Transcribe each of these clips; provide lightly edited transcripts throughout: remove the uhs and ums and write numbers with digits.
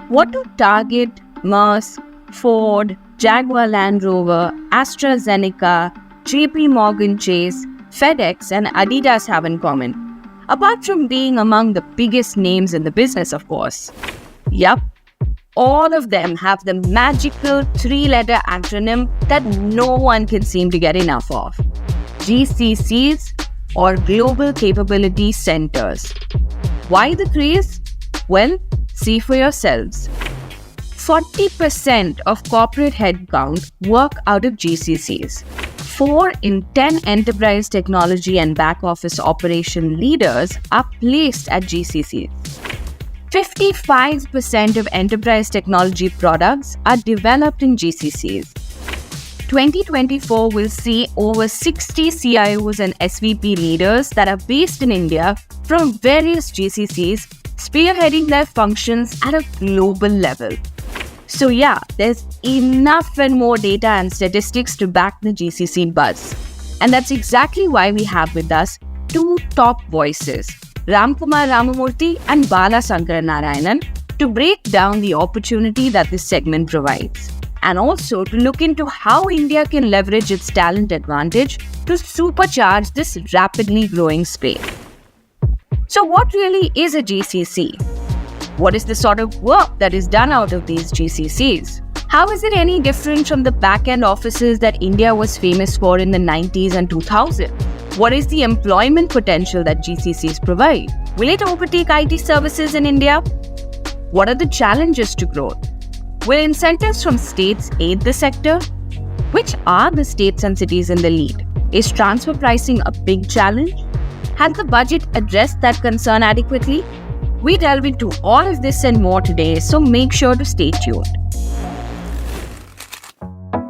What do Target, Maersk, Ford, Jaguar Land Rover, AstraZeneca, JP Morgan Chase, FedEx, and Adidas have in common? Apart from being among the biggest names in the business, of course. Yup, all of them have the magical three-letter acronym that no one can seem to get enough of. GCCs, or Global Capability Centers. Why the craze? Well, see for yourselves. 40% of corporate headcount work out of GCCs. 4 in 10 enterprise technology and back office operation leaders are placed at GCCs. 55% of enterprise technology products are developed in GCCs. 2024 will see over 60 CIOs and SVP leaders that are based in India from various GCCs, spearheading their functions at a global level. So yeah, there's enough and more data and statistics to back the GCC buzz. And that's exactly why we have with us 2 top voices, Ramkumar Ramamurthy and Bala Sankaranarayanan, to break down the opportunity that this segment provides, and also to look into how India can leverage its talent advantage to supercharge this rapidly growing space. So what really is a GCC? What is the sort of work that is done out of these GCCs? How is it any different from the back-end offices that India was famous for in the 90s and 2000s? What is the employment potential that GCCs provide? Will it overtake IT services in India? What are the challenges to growth? Will incentives from states aid the sector? Which are the states and cities in the lead? Is transfer pricing a big challenge? Has the budget addressed that concern adequately? We delve into all of this and more today, so make sure to stay tuned.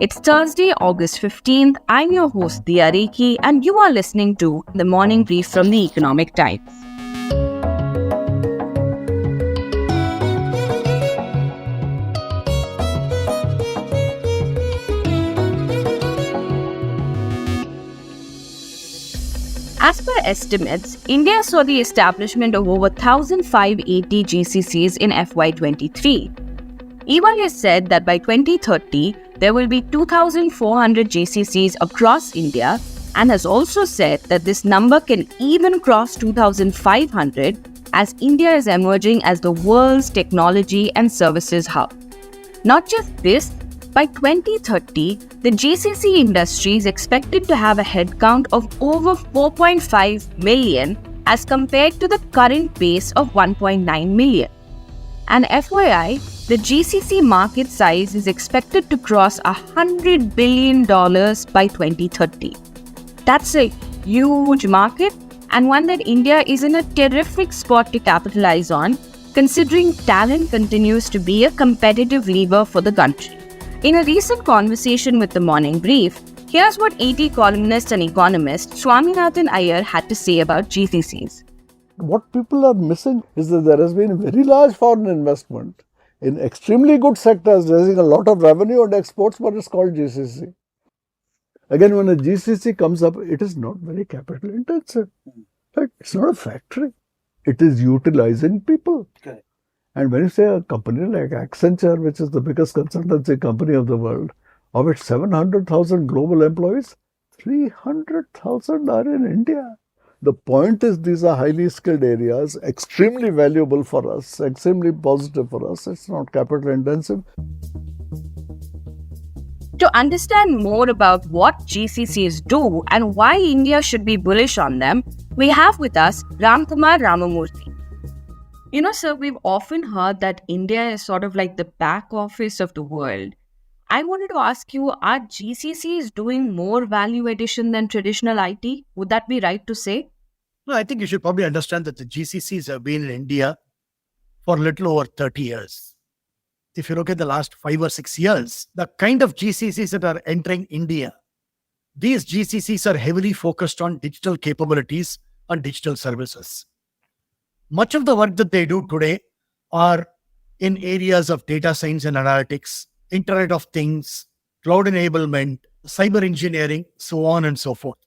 It's Thursday, August 15th. I'm your host, Diya Rekhi, and you are listening to The Morning Brief from the Economic Times. As per estimates, India saw the establishment of over 1,580 GCCs in FY23. EY has said that by 2030, there will be 2,400 GCCs across India, and has also said that this number can even cross 2,500 as India is emerging as the world's technology and services hub. Not just this, by 2030, the GCC industry is expected to have a headcount of over 4.5 million as compared to the current base of 1.9 million. And FYI, the GCC market size is expected to cross $100 billion by 2030. That's a huge market, and one that India is in a terrific spot to capitalize on, considering talent continues to be a competitive lever for the country. In a recent conversation with The Morning Brief, here's what ET columnist and economist Swaminathan Iyer had to say about GCCs. What people are missing is that there has been very large foreign investment in extremely good sectors, raising a lot of revenue and exports, but it's called GCC. Again, when a GCC comes up, it is not very capital intensive. Right? It's not a factory. It is utilizing people. Okay. And when you say a company like Accenture, which is the biggest consultancy company of the world, of its 700,000 global employees, 300,000 are in India. The point is, these are highly skilled areas, extremely valuable for us, extremely positive for us. It's not capital intensive. To understand more about what GCCs do and why India should be bullish on them, we have with us Ramkumar Ramamurthy. You know, sir, we've often heard that India is sort of like the back office of the world. I wanted to ask you, are GCCs doing more value addition than traditional IT? Would that be right to say? No, I think you should probably understand that the GCCs have been in India for a little over 30 years. If you look at the last 5 or 6 years, the kind of GCCs that are entering India, these GCCs are heavily focused on digital capabilities and digital services. Much of the work that they do today are in areas of data science and analytics, Internet of Things, cloud enablement, cyber engineering, so on and so forth.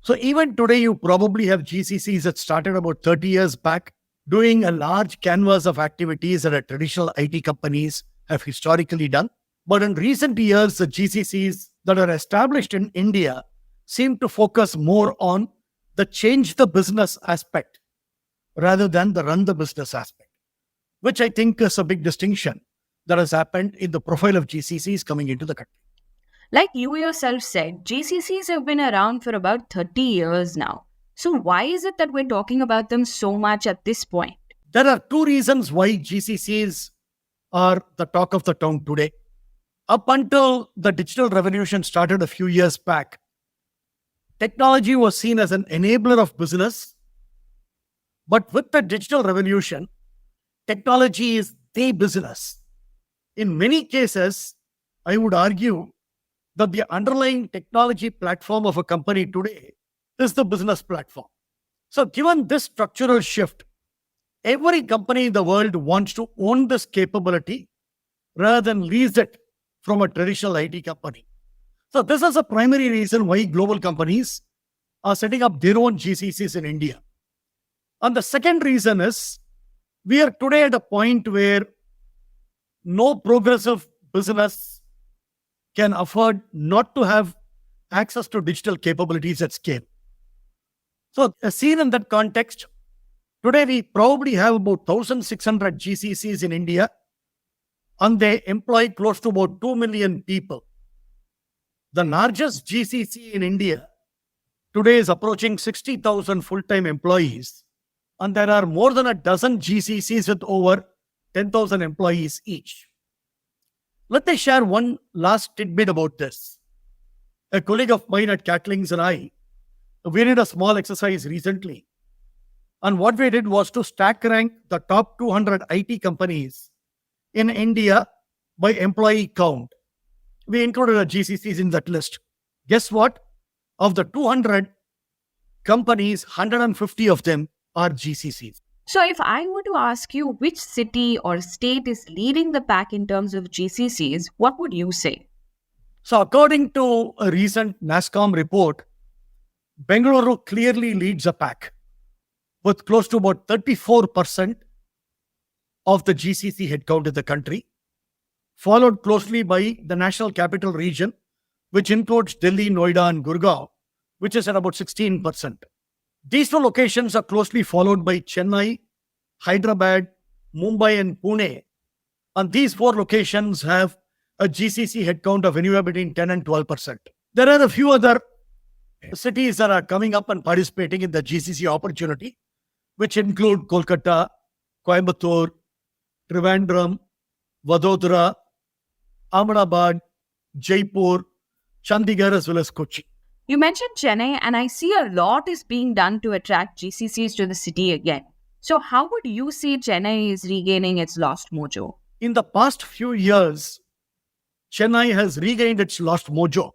So even today, you probably have GCCs that started about 30 years back doing a large canvas of activities that traditional IT companies have historically done. But in recent years, the GCCs that are established in India seem to focus more on the change the business aspect rather than the run the business aspect, which I think is a big distinction that has happened in the profile of GCCs coming into the country. Like you yourself said, GCCs have been around for about 30 years now. So why is it that we're talking about them so much at this point? There are two reasons why GCCs are the talk of the town today. Up until the digital revolution started a few years back, technology was seen as an enabler of business. But with the digital revolution, technology is the business. In many cases, I would argue that the underlying technology platform of a company today is the business platform. So, given this structural shift, every company in the world wants to own this capability rather than lease it from a traditional IT company. So, this is a primary reason why global companies are setting up their own GCCs in India. And the second reason is we are today at a point where no progressive business can afford not to have access to digital capabilities at scale. So, seen in that context, today we probably have about 1,600 GCCs in India, and they employ close to about 2 million people. The largest GCC in India today is approaching 60,000 full-time employees, and there are more than a dozen GCCs with over 10,000 employees each. Let me share one last tidbit about this. A colleague of mine at Catlings and I, we did a small exercise recently. And what we did was to stack rank the top 200 IT companies in India by employee count. We included the GCCs in that list. Guess what? Of the 200 companies, 150 of them are GCCs. So if I were to ask you which city or state is leading the pack in terms of GCCs, what would you say? So according to a recent NASSCOM report, Bengaluru clearly leads the pack with close to about 34% of the GCC headcount in the country, followed closely by the National Capital Region, which includes Delhi, Noida and Gurgaon, which is at about 16%. These two locations are closely followed by Chennai, Hyderabad, Mumbai and Pune. And these four locations have a GCC headcount of anywhere between 10 and 12%. There are a few other cities that are coming up and participating in the GCC opportunity, which include Kolkata, Coimbatore, Trivandrum, Vadodara, Ahmedabad, Jaipur, Chandigarh as well as Kochi. You mentioned Chennai, and I see a lot is being done to attract GCCs to the city again. So how would you see Chennai is regaining its lost mojo? In the past few years, Chennai has regained its lost mojo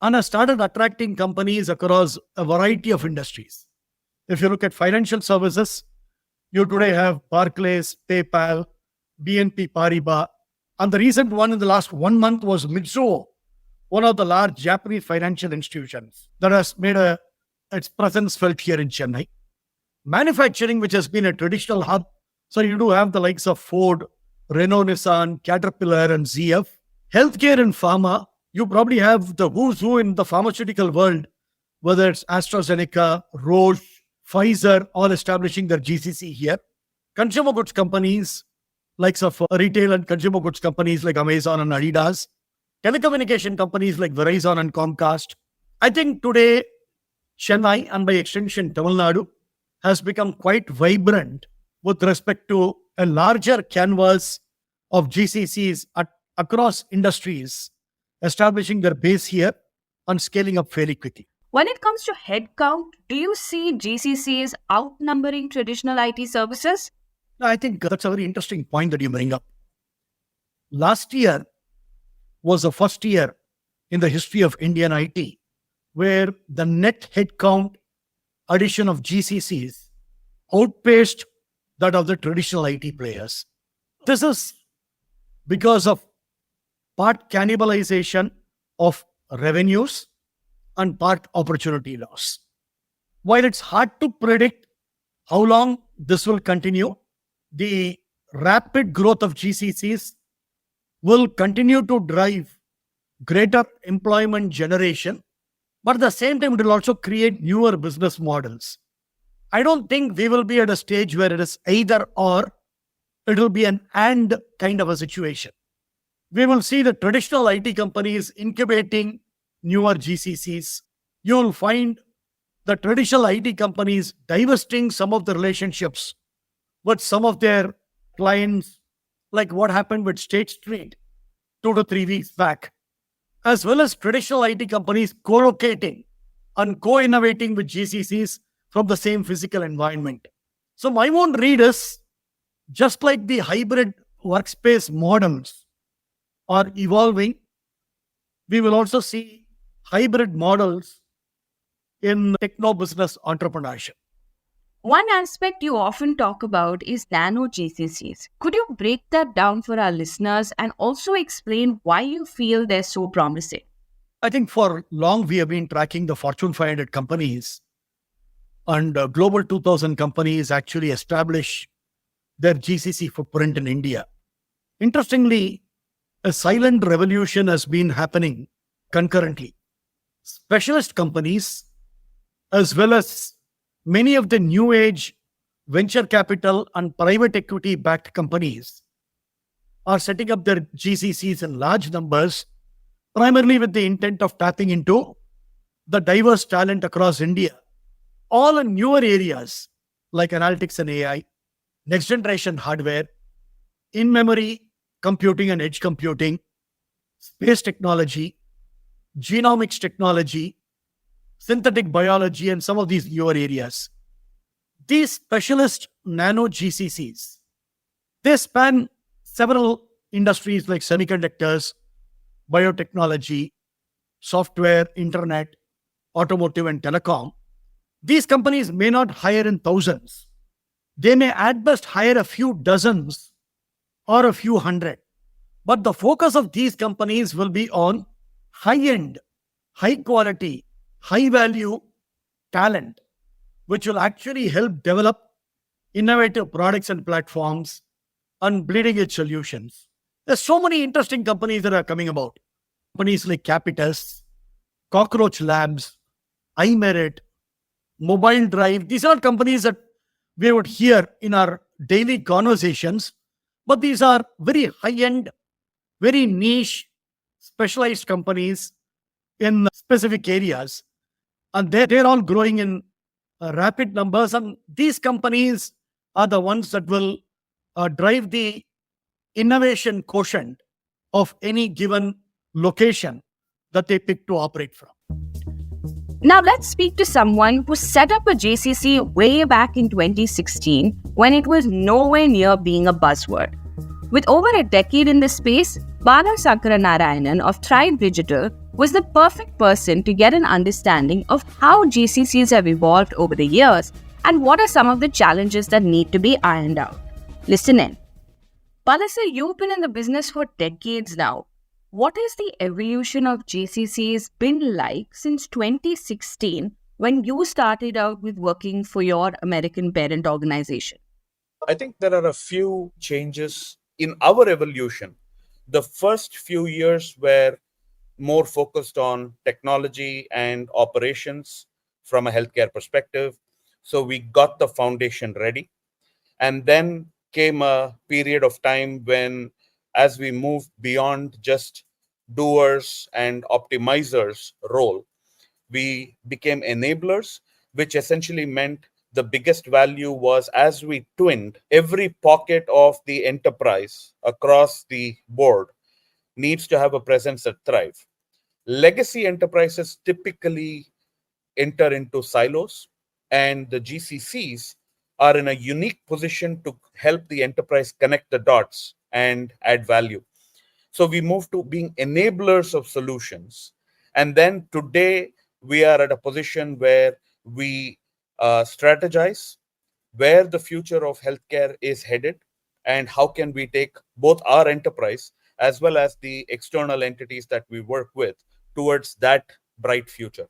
and has started attracting companies across a variety of industries. If you look at financial services, you today have Barclays, PayPal, BNP Paribas, and the recent one in the last 1 month was Mitsuo, one of the large Japanese financial institutions that has made its presence felt here in Chennai. Manufacturing, which has been a traditional hub, so you do have the likes of Ford, Renault, Nissan, Caterpillar and ZF. Healthcare and pharma, you probably have the who's who in the pharmaceutical world, whether it's AstraZeneca, Roche, Pfizer, all establishing their GCC here. Consumer goods companies, likes of retail and consumer goods companies like Amazon and Adidas. Telecommunication companies like Verizon and Comcast. I think today, Chennai and by extension Tamil Nadu has become quite vibrant with respect to a larger canvas of GCCs across industries, establishing their base here and scaling up fairly quickly. When it comes to headcount, do you see GCCs outnumbering traditional IT services? I think that's a very interesting point that you bring up. Last year was the first year in the history of Indian IT where the net headcount addition of GCCs outpaced that of the traditional IT players. This is because of part cannibalization of revenues and part opportunity loss. While it's hard to predict how long this will continue, the rapid growth of GCCs will continue to drive greater employment generation, but at the same time, it will also create newer business models. I don't think we will be at a stage where it is either or, it will be an and kind of a situation. We will see the traditional IT companies incubating newer GCCs. You will find the traditional IT companies divesting some of the relationships with some of their clients, like what happened with State Street 2 to 3 weeks back, as well as traditional IT companies co-locating and co-innovating with GCCs from the same physical environment. So my own read is, just like the hybrid workspace models are evolving, we will also see hybrid models in techno business entrepreneurship. One aspect you often talk about is nano GCCs. Could you break that down for our listeners and also explain why you feel they're so promising? I think for long we have been tracking the Fortune 500 companies, and Global 2000 companies actually establish their GCC footprint in India. Interestingly, a silent revolution has been happening concurrently. Specialist companies, as well as many of the new age venture capital and private equity backed companies, are setting up their GCCs in large numbers, primarily with the intent of tapping into the diverse talent across India, all in newer areas like analytics and AI, next generation hardware, in memory computing and edge computing, space technology, genomics technology, synthetic biology, and some of these newer areas. These specialist nano GCCs, they span several industries like semiconductors, biotechnology, software, internet, automotive, and telecom. These companies may not hire in thousands. They may at best hire a few dozens or a few hundred. But the focus of these companies will be on high-end, high-quality, high-value talent, which will actually help develop innovative products and platforms and bleeding-edge solutions. There's so many interesting companies that are coming about. Companies like Capitus, Cockroach Labs, iMerit, Mobile Drive. These are companies that we would hear in our daily conversations, but these are very high-end, very niche, specialized companies in specific areas. And they're all growing in rapid numbers. And these companies are the ones that will drive the innovation quotient of any given location that they pick to operate from. Now let's speak to someone who set up a JCC way back in 2016 when it was nowhere near being a buzzword. With over a decade in this space, Bala Sankaranarayanan of Thrive Digital was the perfect person to get an understanding of how GCCs have evolved over the years and what are some of the challenges that need to be ironed out. Listen in. Bala sir, you've been in the business for decades now. What has the evolution of GCCs been like since 2016 when you started out with working for your American parent organization? I think there are a few changes in our evolution. The first few years were more focused on technology and operations from a healthcare perspective. So we got the foundation ready. And then came a period of time when, as we moved beyond just doers and optimizers role, we became enablers, which essentially meant the biggest value was as we twinned every pocket of the enterprise across the board needs to have a presence at Thrive. Legacy enterprises typically enter into silos, and the GCCs are in a unique position to help the enterprise connect the dots and add value. So we moved to being enablers of solutions. And then today, we are at a position where we strategize where the future of healthcare is headed and how can we take both our enterprise as well as the external entities that we work with towards that bright future.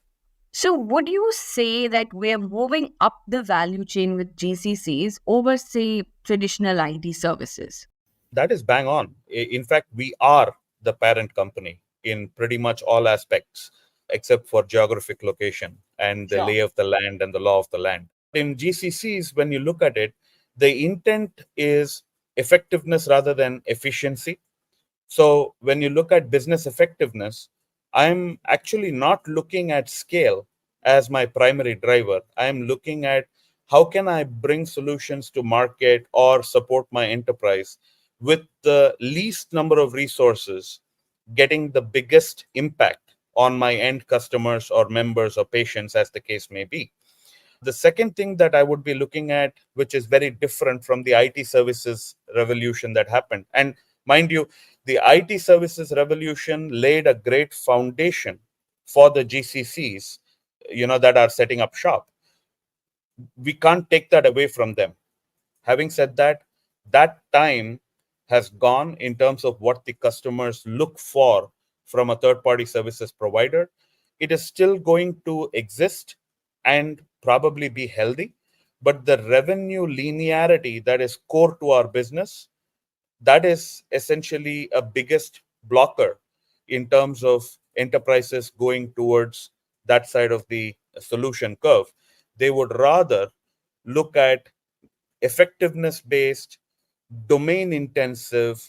So, would you say that we're moving up the value chain with GCCs over, say, traditional IT services? That is bang on. In fact, we are the parent company in pretty much all aspects, except for geographic location and the Sure. lay of the land and the law of the land. In GCCs, when you look at it, the intent is effectiveness rather than efficiency. So when you look at business effectiveness, I'm actually not looking at scale as my primary driver. I'm looking at how can I bring solutions to market or support my enterprise with the least number of resources, getting the biggest impact on my end customers or members or patients, as the case may be. The second thing that I would be looking at, which is very different from the IT services revolution that happened, and mind you, the IT services revolution laid a great foundation for the GCCs, that are setting up shop. We can't take that away from them. Having said that, that time has gone in terms of what the customers look for from a third party services provider. It is still going to exist and probably be healthy, but the revenue linearity that is core to our business, that is essentially a biggest blocker in terms of enterprises going towards that side of the solution curve. They would rather look at effectiveness based, domain intensive,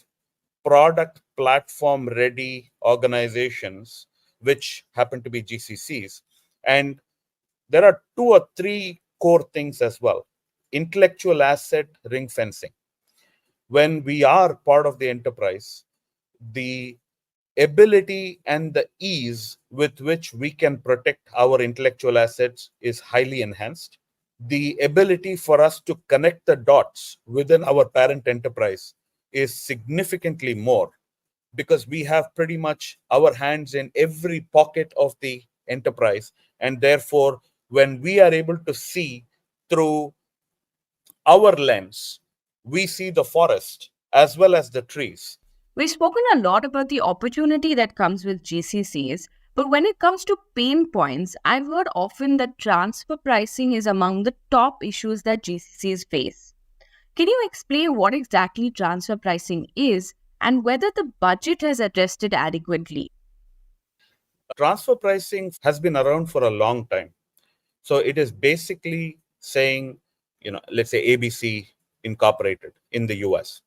product platform ready organizations, which happen to be GCCs. And there are two or three core things as well. Intellectual asset ring fencing. When we are part of the enterprise, the ability and the ease with which we can protect our intellectual assets is highly enhanced. The ability for us to connect the dots within our parent enterprise is significantly more, because we have pretty much our hands in every pocket of the enterprise. And therefore, when we are able to see through our lens, we see the forest as well as the trees. We've spoken a lot about the opportunity that comes with GCCs, but when it comes to pain points, I've heard often that transfer pricing is among the top issues that GCCs face. Can you explain what exactly transfer pricing is and whether the budget has addressed it adequately? Transfer pricing has been around for a long time. So it is basically saying, let's say ABC Incorporated in the US,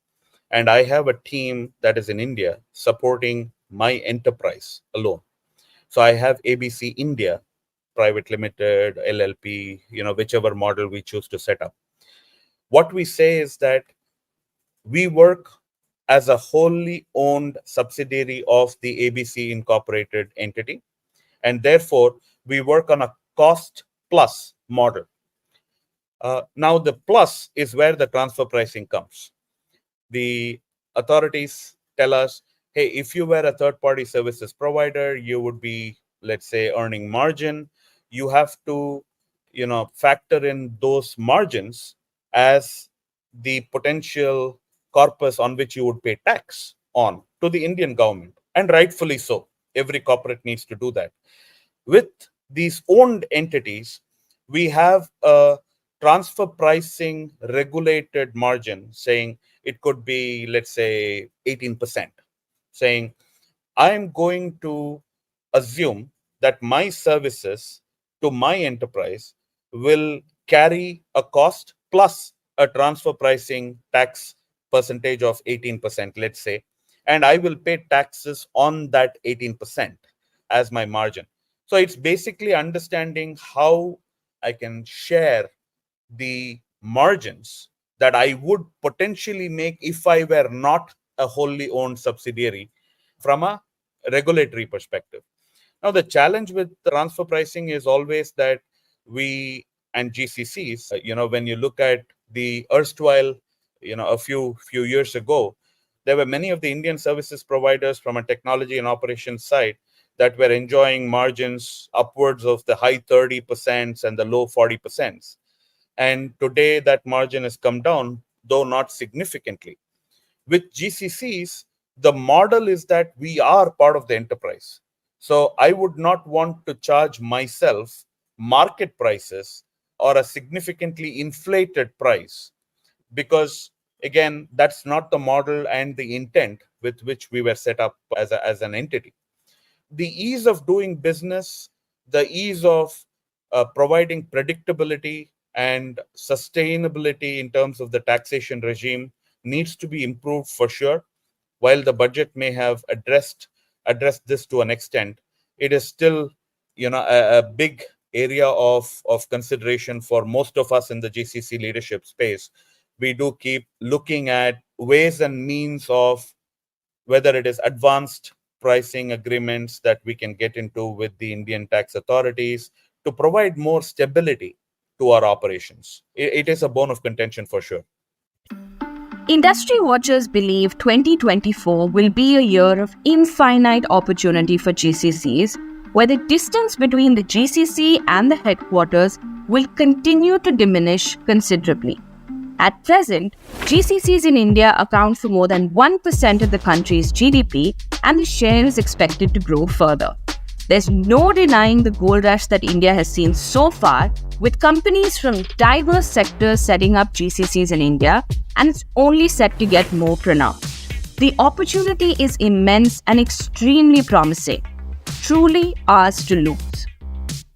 and I have a team that is in India supporting my enterprise alone. So I have ABC India, private limited, LLP, whichever model we choose to set up. What we say is that we work as a wholly owned subsidiary of the ABC Incorporated entity, and therefore we work on a cost plus model. Now, the plus is where the transfer pricing comes. The authorities tell us, hey, if you were a third party services provider, you would be, let's say, earning margin. You have to, factor in those margins as the potential corpus on which you would pay tax on to the Indian government. And rightfully so. Every corporate needs to do that. With these owned entities, we have a transfer pricing regulated margin saying it could be, let's say, 18%, saying I'm going to assume that my services to my enterprise will carry a cost plus a transfer pricing tax percentage of 18%, let's say, and I will pay taxes on that 18% as my margin. So it's basically understanding how I can share the margins that I would potentially make if I were not a wholly owned subsidiary from a regulatory perspective. Now, the challenge with transfer pricing is always that we and GCCs, when you look at the erstwhile, a few years ago, there were many of the Indian services providers from a technology and operations side that were enjoying margins upwards of the high 30% and the low 40%. And today that margin has come down, though not significantly. With GCCs, the model is that we are part of the enterprise. So I would not want to charge myself market prices or a significantly inflated price, because again, that's not the model and the intent with which we were set up as an entity. The ease of doing business, the ease of providing predictability and sustainability in terms of the taxation regime needs to be improved for sure. While the budget may have addressed this to an extent, it is still, a big area of consideration for most of us in the GCC leadership space. We do keep looking at ways and means of whether it is advanced pricing agreements that we can get into with the Indian tax authorities to provide more stability to our operations. It is a bone of contention for sure. Industry watchers believe 2024 will be a year of infinite opportunity for GCCs, where the distance between the GCC and the headquarters will continue to diminish considerably. At present, GCCs in India account for more than 1% of the country's GDP, and the share is expected to grow further. There's no denying the gold rush that India has seen so far, with companies from diverse sectors setting up GCCs in India, and it's only set to get more pronounced. The opportunity is immense and extremely promising, truly ours to lose.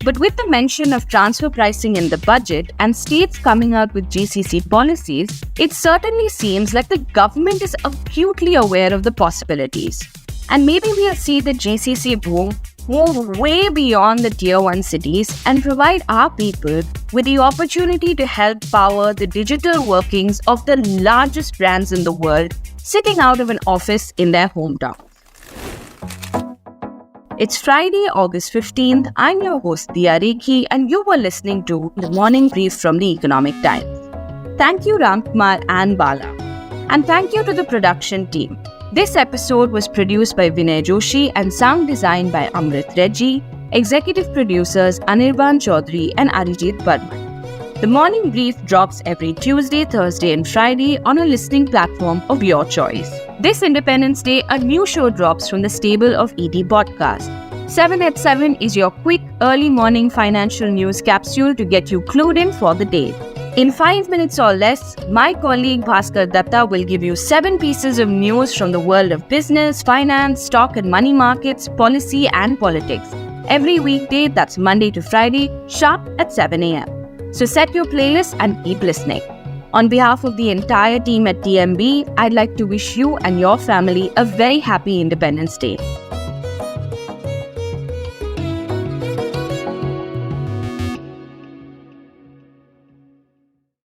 But with the mention of transfer pricing in the budget and states coming out with GCC policies, it certainly seems like the government is acutely aware of the possibilities. And maybe we'll see the GCC boom move way beyond the Tier 1 cities and provide our people with the opportunity to help power the digital workings of the largest brands in the world sitting out of an office in their hometown. It's Friday, August 15th. I'm your host, Diya Rekhi, and you were listening to The Morning Brief from the Economic Times. Thank you, Ramkumar and Bala. And thank you to the production team. This episode was produced by Vinay Joshi and sound designed by Amrit Reddy, executive producers Anirban Chaudhary and Arijit Burman. The Morning Brief drops every Tuesday, Thursday and Friday on a listening platform of your choice. This Independence Day, a new show drops from the stable of ET Podcast. 7 at 7 is your quick early morning financial news capsule to get you clued in for the day. In 5 minutes or less, my colleague Bhaskar Datta will give you 7 pieces of news from the world of business, finance, stock and money markets, policy and politics. Every weekday, that's Monday to Friday, sharp at 7 a.m. So set your playlist and keep listening. On behalf of the entire team at TMB, I'd like to wish you and your family a very happy Independence Day.